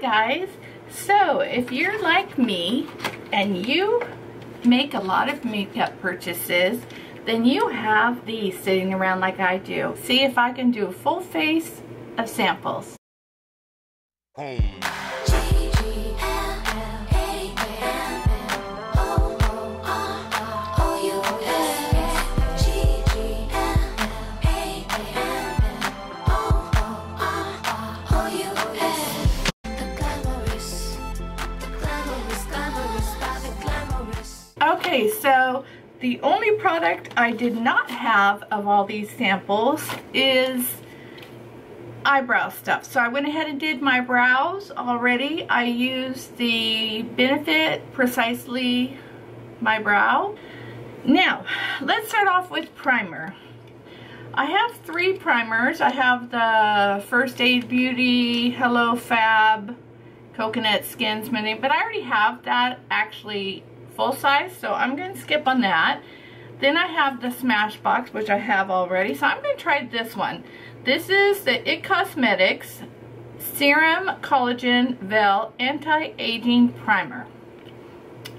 guys. So if you're like me and you make a lot of makeup purchases, then you have these sitting around like I do. See if I can do a full face of samples. Okay, so the only product I did not have of all these samples is eyebrow stuff. So I went ahead and did my brows already. I used the Benefit Precisely My Brow. Now, let's start off with primer. I have 3 primers. I have the First Aid Beauty Hello Fab Coconut Skin Smoothing, but I already have that actually full size, so I'm going to skip on that. Then I have the Smashbox, which I have already, so I'm going to try this one. This is the IT Cosmetics Serum Collagen Veil Anti-Aging Primer.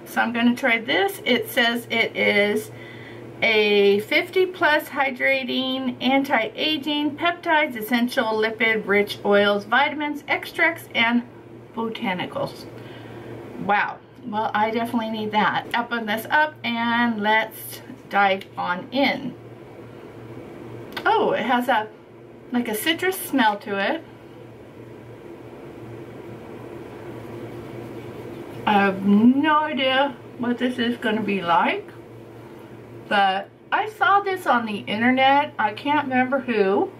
So I'm going to try this. It says it is a 50+ hydrating, anti-aging, peptides, essential lipid, rich oils, vitamins, extracts, and botanicals. Wow. Well, I definitely need that. Open this up and let's dive on in. Oh, it has like a citrus smell to it. I have no idea what this is going to be like, but I saw this on the internet. I can't remember who,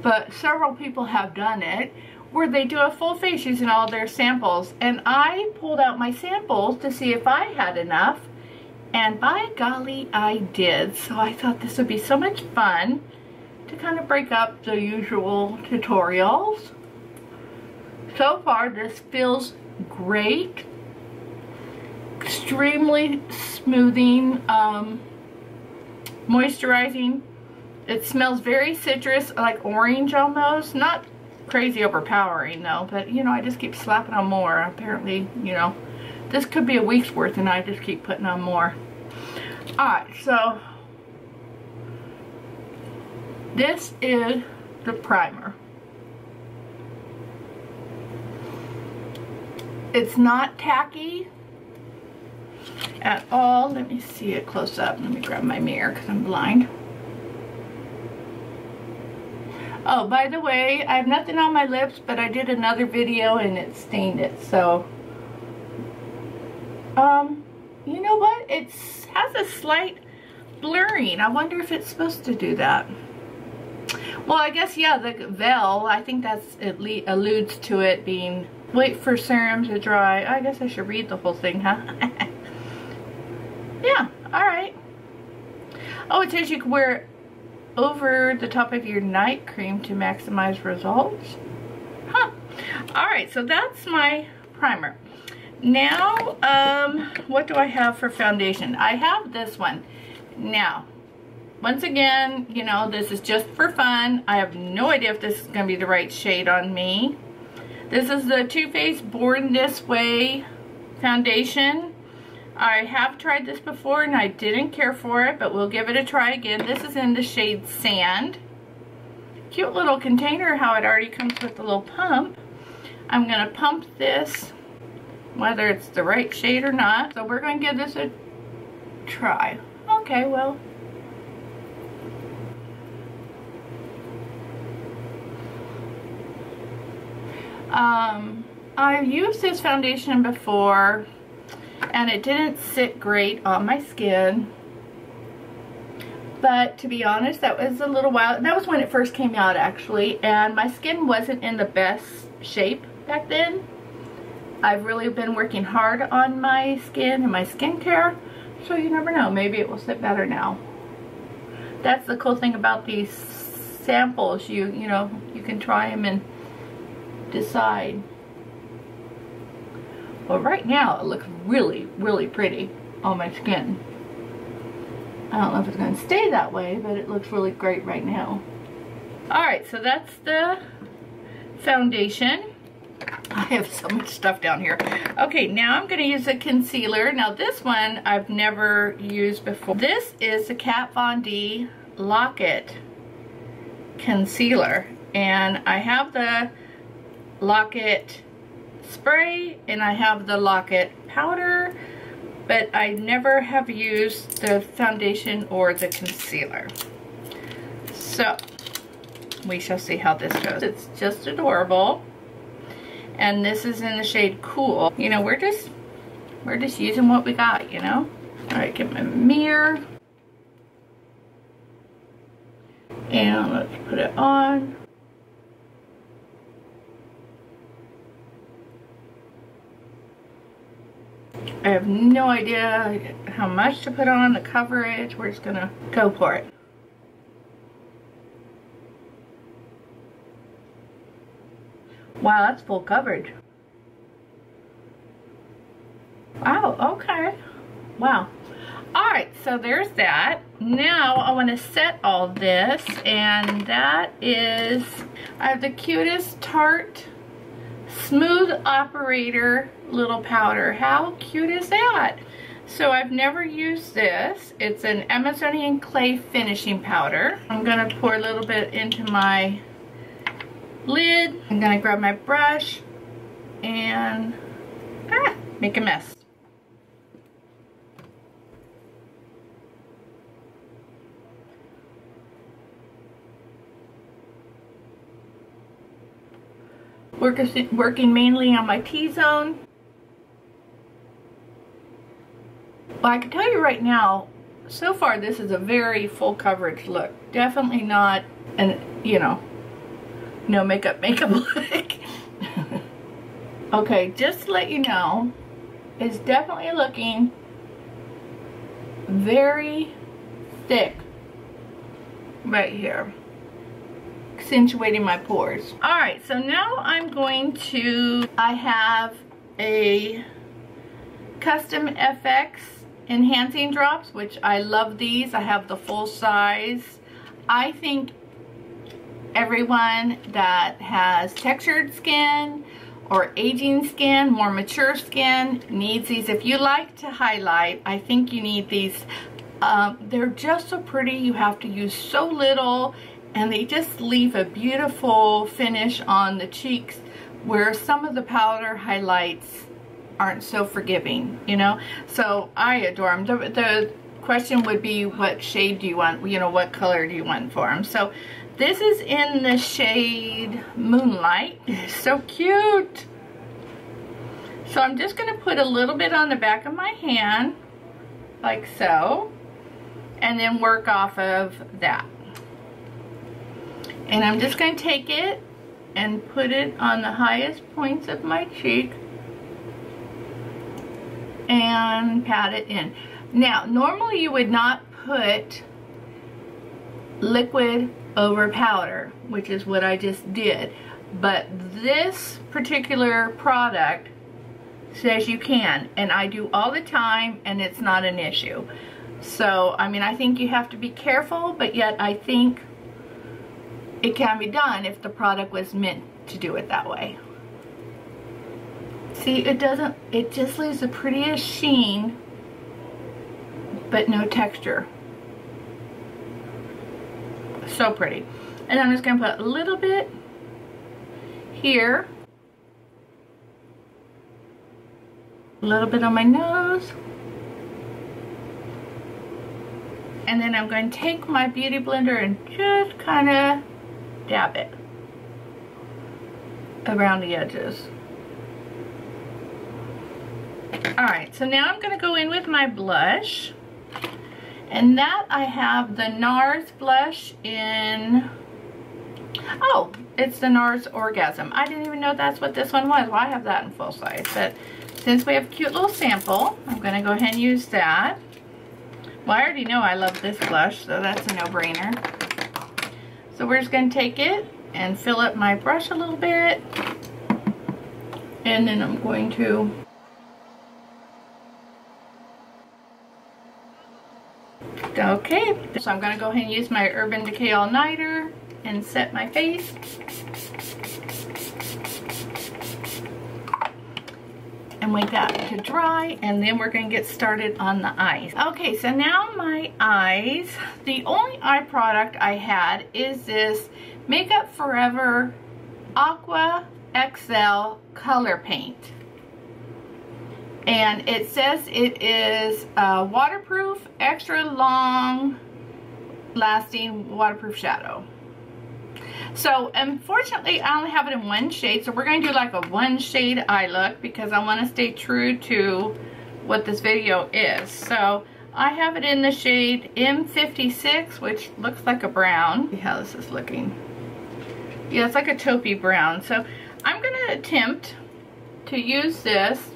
but several people have done it, where they do a full face using all their samples, and I pulled out my samples to see if I had enough, and by golly I did. So I thought this would be so much fun to kind of break up the usual tutorials. So far this feels great, extremely smoothing, moisturizing. It smells very citrus, like orange almost, not crazy overpowering though, but you know, I just keep slapping on more. Apparently, you know, this could be a week's worth and I just keep putting on more. Alright, so this is the primer. It's not tacky at all. Let me see it close up. Let me grab my mirror because I'm blind. Oh, by the way, I have nothing on my lips, but I did another video and it stained it, so you know what? It has a slight blurring. I wonder if it's supposed to do that. Well, I guess, yeah, the veil, I think that's, it alludes to it being, wait for serum to dry. I guess I should read the whole thing, huh? Yeah, alright. Oh, it says you can wear it over the top of your night cream to maximize results. Huh. Alright, so that's my primer. Now, what do I have for foundation? I have this one. Now, once again, you know, this is just for fun. I have no idea if this is going to be the right shade on me. This is the Too Faced Born This Way foundation. I have tried this before and I didn't care for it, but we'll give it a try again. This is in the shade Sand. Cute little container, how it already comes with a little pump. I'm going to pump this, whether it's the right shade or not. So we're going to give this a try. Okay, well. I've used this foundation before and it didn't sit great on my skin, but to be honest, that was a little while. That was when it first came out actually, and my skin wasn't in the best shape back then. I've really been working hard on my skin and my skincare, so you never know, maybe it will sit better now. That's the cool thing about these samples. You know, you can try them and decide. Well, right now it looks really, really pretty on my skin. I don't know if it's going to stay that way, but it looks really great right now. Alright, so that's the foundation. I have so much stuff down here. Okay, now I'm going to use a concealer. Now this one I've never used before. This is the Kat Von D Lock-It concealer, and I have the Lock-It spray and I have the Lock-It powder, but I never have used the foundation or the concealer. So we shall see how this goes. It's just adorable, and this is in the shade Cool. You know, we're just using what we got, you know. All right, get my mirror. And let's put it on. I have no idea how much to put on, the coverage. We're just gonna go for it. Wow, that's full coverage. Wow, okay. Wow. Alright, so there's that. Now I want to set all this, and that is, I have the Cutest Tarte Smooth Operator little powder. How cute is that? So I've never used this. It's an Amazonian clay finishing powder. I'm going to pour a little bit into my lid. I'm going to grab my brush and make a mess. Working mainly on my T-zone. Well, I can tell you right now, so far this is a very full coverage look. Definitely not an, you know, no makeup look. Okay, just to let you know, it's definitely looking very thick right here, accentuating my pores. Alright, so now I have a Custom FX enhancing drops, which I love these. I have the full size. I think everyone that has textured skin or aging skin, more mature skin, needs these. If you like to highlight, I think you need these. They're just so pretty. You have to use so little, and they just leave a beautiful finish on the cheeks, where some of the powder highlights aren't so forgiving, you know. So I adore them. The question would be, what shade do you want, you know, what color do you want for them? So this is in the shade Moonlight. So cute. So I'm just going to put a little bit on the back of my hand, like so, and then work off of that. And I'm just going to take it and put it on the highest points of my cheek and pat it in. Now, normally you would not put liquid over powder, which is what I just did. But this particular product says you can, and I do all the time, and it's not an issue. So, I mean, I think you have to be careful, but yet I think it can be done if the product was meant to do it that way. See, it just leaves the prettiest sheen, but no texture. So pretty. And I'm just going to put a little bit here, a little bit on my nose, and then I'm going to take my beauty blender and just kind of dab it around the edges. Alright, so now I'm going to go in with my blush, and that I have the NARS blush in, oh, it's the NARS Orgasm. I didn't even know that's what this one was. Well, I have that in full size, but since we have a cute little sample, I'm going to go ahead and use that. Well, I already know I love this blush, so that's a no-brainer. So we're just going to take it and fill up my brush a little bit, and then I'm going to okay, so I'm going to go ahead and use my Urban Decay All Nighter and set my face. and wait that to dry, and then we're going to get started on the eyes. Okay, so now my eyes, the only eye product I had is this Makeup Forever Aqua XL color paint. And it says it is waterproof, extra long lasting waterproof shadow. So unfortunately I only have it in one shade, so we're going to do like a one shade eye look because I want to stay true to what this video is. So I have it in the shade M56, which looks like a brown. See how this is looking. Yeah, it's like a taupey brown. So I'm going to attempt to use this,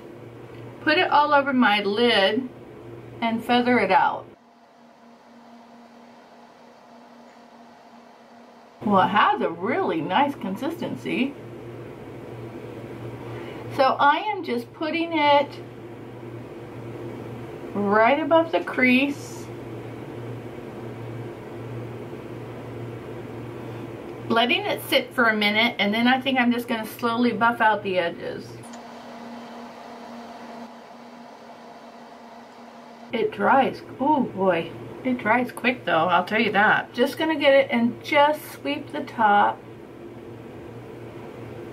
put it all over my lid, and feather it out. Well, it has a really nice consistency. So I am just putting it right above the crease, letting it sit for a minute, and then I think I'm just going to slowly buff out the edges. It dries, oh boy, it dries quick though, I'll tell you that. Just gonna get it and just sweep the top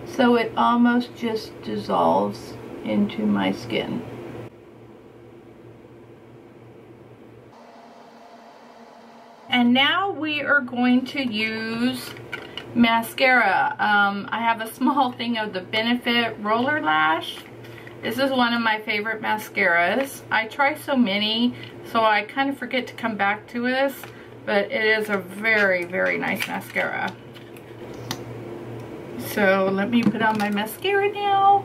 so it almost just dissolves into my skin. And now we are going to use mascara. I have a small thing of the Benefit Roller Lash. This is one of my favorite mascaras. I try so many, so I kind of forget to come back to this, but it is a very, very nice mascara. So let me put on my mascara now.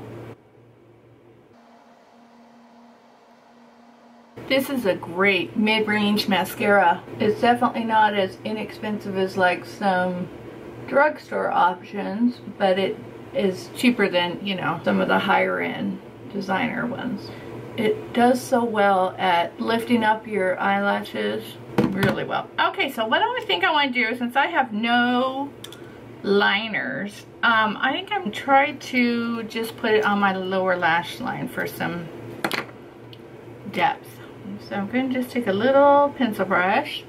This is a great mid-range mascara. It's definitely not as inexpensive as like some drugstore options, but it is cheaper than, you know, some of the higher end designer ones. It does so well at lifting up your eyelashes really well. Okay, so what I think I want to do, since I have no liners, I think I'm trying to just put it on my lower lash line for some depth. So I'm going to just take a little pencil brush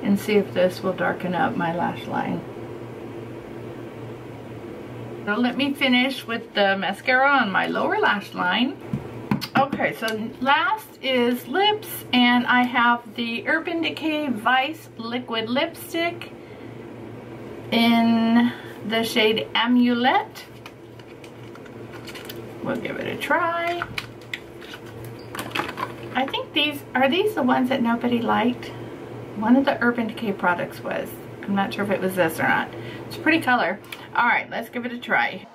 and see if this will darken up my lash line. So let me finish with the mascara on my lower lash line. Okay, so last is lips, and I have the Urban Decay Vice Liquid Lipstick in the shade Amulet. We'll give it a try. I think are these the ones that nobody liked? One of the Urban Decay products was. I'm not sure if it was this or not. It's a pretty color. All right, let's give it a try.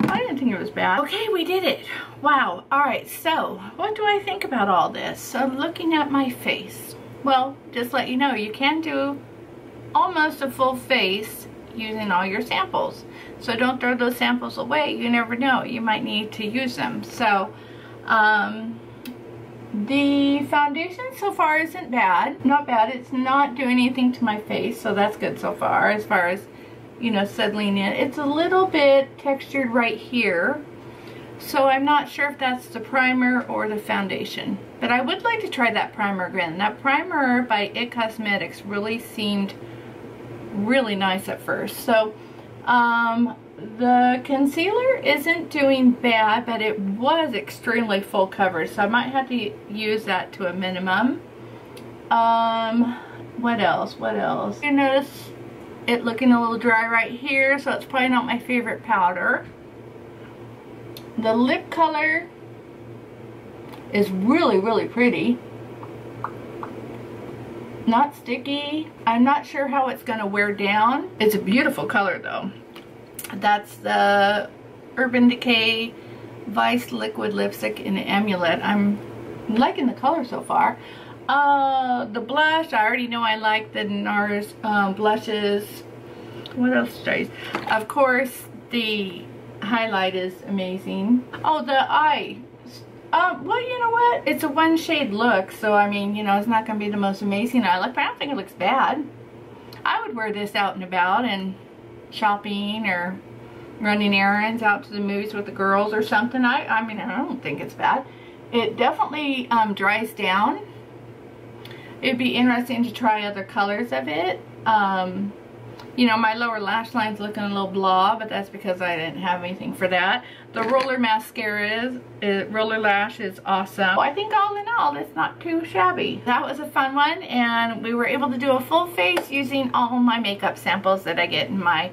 I didn't think it was bad. Okay, we did it. Wow. All right, so what do I think about all this? So looking at my face. Well, just let you know, you can do almost a full face using all your samples. So don't throw those samples away. You never know. You might need to use them. So, the foundation so far isn't bad. Not bad. It's not doing anything to my face, so that's good so far as, you know, settling in. It's a little bit textured right here, so I'm not sure if that's the primer or the foundation. But I would like to try that primer again. That primer by It Cosmetics really seemed really nice at first. So, the concealer isn't doing bad, but it was extremely full coverage, so I might have to use that to a minimum. What else? You notice it looking a little dry right here, so it's probably not my favorite powder. The lip color is really, really pretty. Not sticky. I'm not sure how it's going to wear down. It's a beautiful color though. That's the Urban Decay Vice Liquid Lipstick in Amulet. I'm liking the color so far. The blush, I already know I like the NARS blushes. What else did I use? Of course, the highlight is amazing. Oh, the eye. Well, you know what? It's a one shade look, so I mean, you know, it's not going to be the most amazing eye look, but I don't think it looks bad. I would wear this out and about and shopping or running errands out to the movies with the girls or something. I mean, I don't think it's bad. It definitely dries down. It'd be interesting to try other colors of it. You know, my lower lash line's looking a little blah, but that's because I didn't have anything for that. The roller mascara roller lash is awesome. I think all in all, it's not too shabby. That was a fun one, and we were able to do a full face using all my makeup samples that I get in my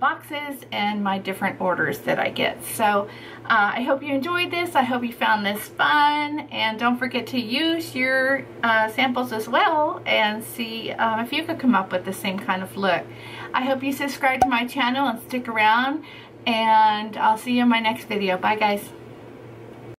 boxes and my different orders that I get. So I hope you enjoyed this. I hope you found this fun, and don't forget to use your samples as well and see if you could come up with the same kind of look. I hope you subscribe to my channel and stick around, and I'll see you in my next video. Bye guys.